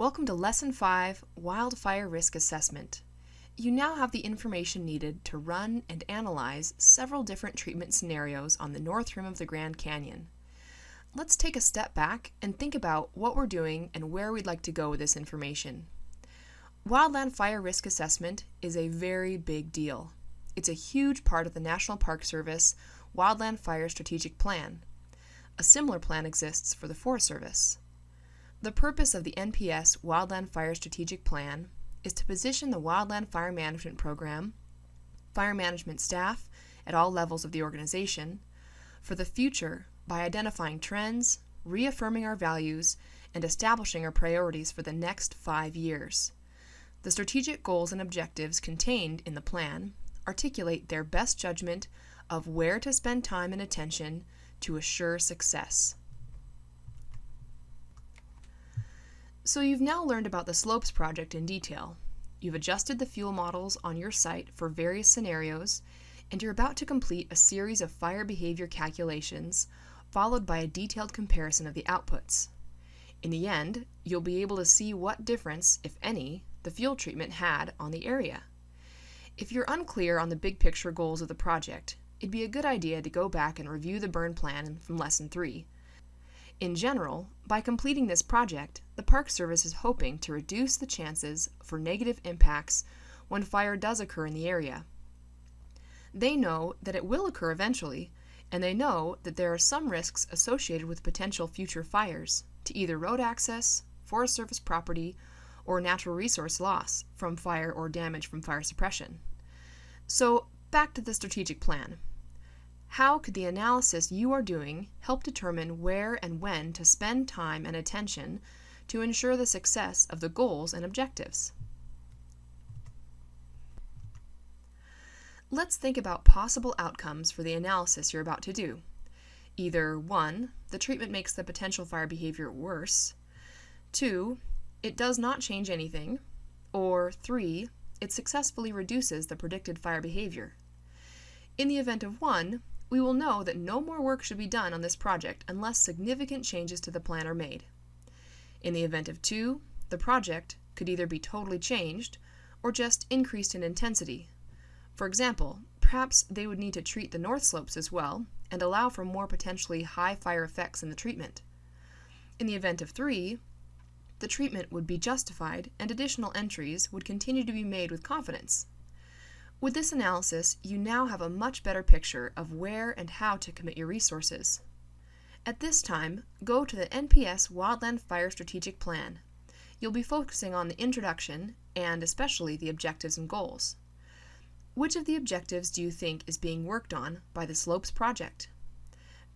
Welcome to Lesson 5, Wildfire Risk Assessment. You now have the information needed to run and analyze several different treatment scenarios on the north rim of the Grand Canyon. Let's take a step back and think about what we're doing and where we'd like to go with this information. Wildland fire risk assessment is a very big deal. It's a huge part of the National Park Service Wildland Fire Strategic Plan. A similar plan exists for the Forest Service. The purpose of the NPS Wildland Fire Strategic Plan is to position the Wildland Fire Management Program, fire management staff at all levels of the organization, for the future by identifying trends, reaffirming our values, and establishing our priorities for the next 5 years. The strategic goals and objectives contained in the plan articulate their best judgment of where to spend time and attention to assure success. So you've now learned about the slopes project in detail. You've adjusted the fuel models on your site for various scenarios, and you're about to complete a series of fire behavior calculations, followed by a detailed comparison of the outputs. In the end, you'll be able to see what difference, if any, the fuel treatment had on the area. If you're unclear on the big picture goals of the project, it'd be a good idea to go back and review the burn plan from Lesson 3. In general, by completing this project, the Park Service is hoping to reduce the chances for negative impacts when fire does occur in the area. They know that it will occur eventually, and they know that there are some risks associated with potential future fires to either road access, Forest Service property, or natural resource loss from fire or damage from fire suppression. So, back to the strategic plan. How could the analysis you are doing help determine where and when to spend time and attention to ensure the success of the goals and objectives? Let's think about possible outcomes for the analysis you're about to do. Either 1, the treatment makes the potential fire behavior worse, 2, it does not change anything, or 3, it successfully reduces the predicted fire behavior. In the event of 1, we will know that no more work should be done on this project unless significant changes to the plan are made. In the event of 2, the project could either be totally changed or just increased in intensity. For example, perhaps they would need to treat the north slopes as well and allow for more potentially high fire effects in the treatment. In the event of 3, the treatment would be justified and additional entries would continue to be made with confidence. With this analysis, you now have a much better picture of where and how to commit your resources. At this time, go to the NPS Wildland Fire Strategic Plan. You'll be focusing on the introduction and especially the objectives and goals. Which of the objectives do you think is being worked on by the Slopes Project?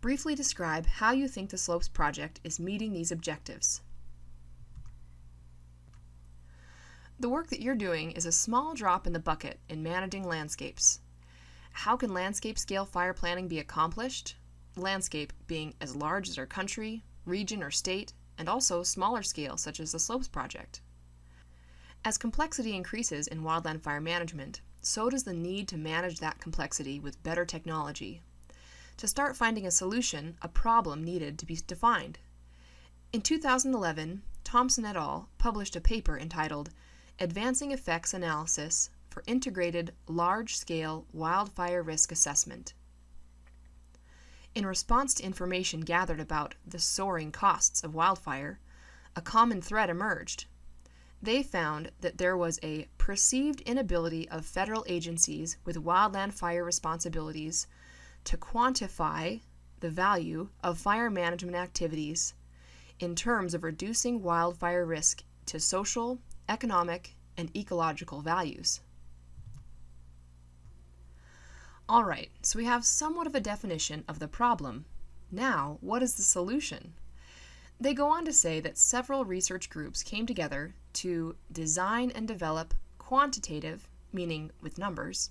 Briefly describe how you think the Slopes Project is meeting these objectives. The work that you're doing is a small drop in the bucket in managing landscapes. How can landscape scale fire planning be accomplished? Landscape being as large as our country, region, or state, and also smaller scale such as the Slopes Project. As complexity increases in wildland fire management, so does the need to manage that complexity with better technology. To start finding a solution, a problem needed to be defined. In 2011, Thompson et al. Published a paper entitled Advancing Effects Analysis for Integrated Large-Scale Wildfire Risk Assessment. In response to information gathered about the soaring costs of wildfire, a common thread emerged. They found that there was a perceived inability of federal agencies with wildland fire responsibilities to quantify the value of fire management activities in terms of reducing wildfire risk to social, economic, and ecological values. Alright, so we have somewhat of a definition of the problem. Now, what is the solution? They go on to say that several research groups came together to design and develop quantitative, meaning with numbers,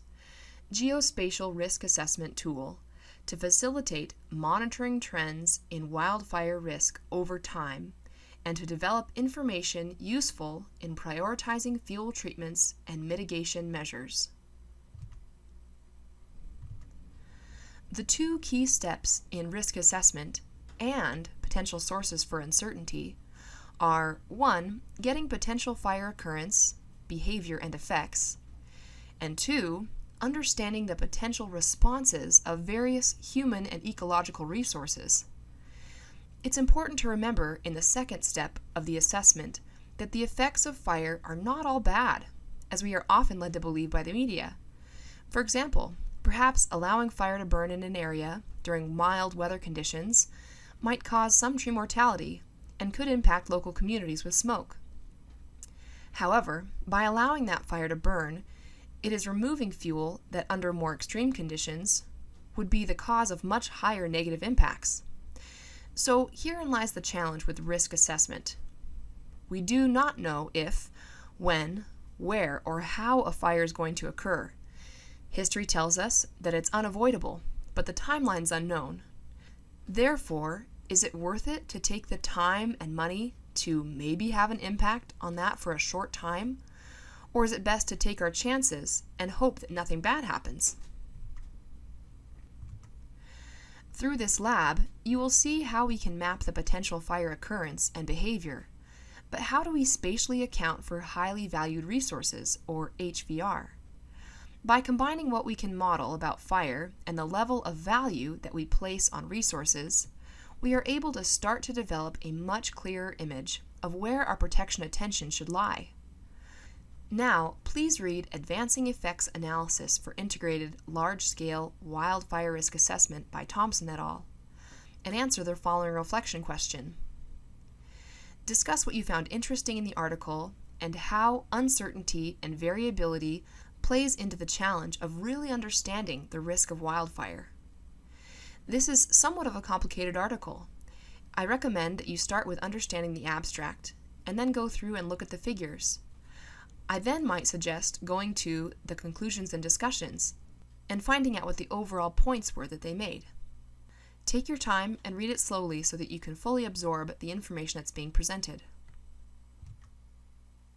geospatial risk assessment tool to facilitate monitoring trends in wildfire risk over time and to develop information useful in prioritizing fuel treatments and mitigation measures. The 2 key steps in risk assessment and potential sources for uncertainty are 1. Getting potential fire occurrence, behavior, and effects, and 2. Understanding the potential responses of various human and ecological resources. It's important to remember in the second step of the assessment that the effects of fire are not all bad, as we are often led to believe by the media. For example, perhaps allowing fire to burn in an area during mild weather conditions might cause some tree mortality and could impact local communities with smoke. However, by allowing that fire to burn, it is removing fuel that under more extreme conditions would be the cause of much higher negative impacts. So herein lies the challenge with risk assessment. We do not know if, when, where, or how a fire is going to occur. History tells us that it's unavoidable, but the timeline's unknown. Therefore, is it worth it to take the time and money to maybe have an impact on that for a short time? Or is it best to take our chances and hope that nothing bad happens? Through this lab, you will see how we can map the potential fire occurrence and behavior. But how do we spatially account for highly valued resources, or HVR? By combining what we can model about fire and the level of value that we place on resources, we are able to start to develop a much clearer image of where our protection attention should lie. Now, please read Advancing Effects Analysis for Integrated Large-Scale Wildfire Risk Assessment by Thompson et al., and answer the following reflection question. Discuss what you found interesting in the article and how uncertainty and variability plays into the challenge of really understanding the risk of wildfire. This is somewhat of a complicated article. I recommend that you start with understanding the abstract and then go through and look at the figures. I then might suggest going to the conclusions and discussions and finding out what the overall points were that they made. Take your time and read it slowly so that you can fully absorb the information that's being presented.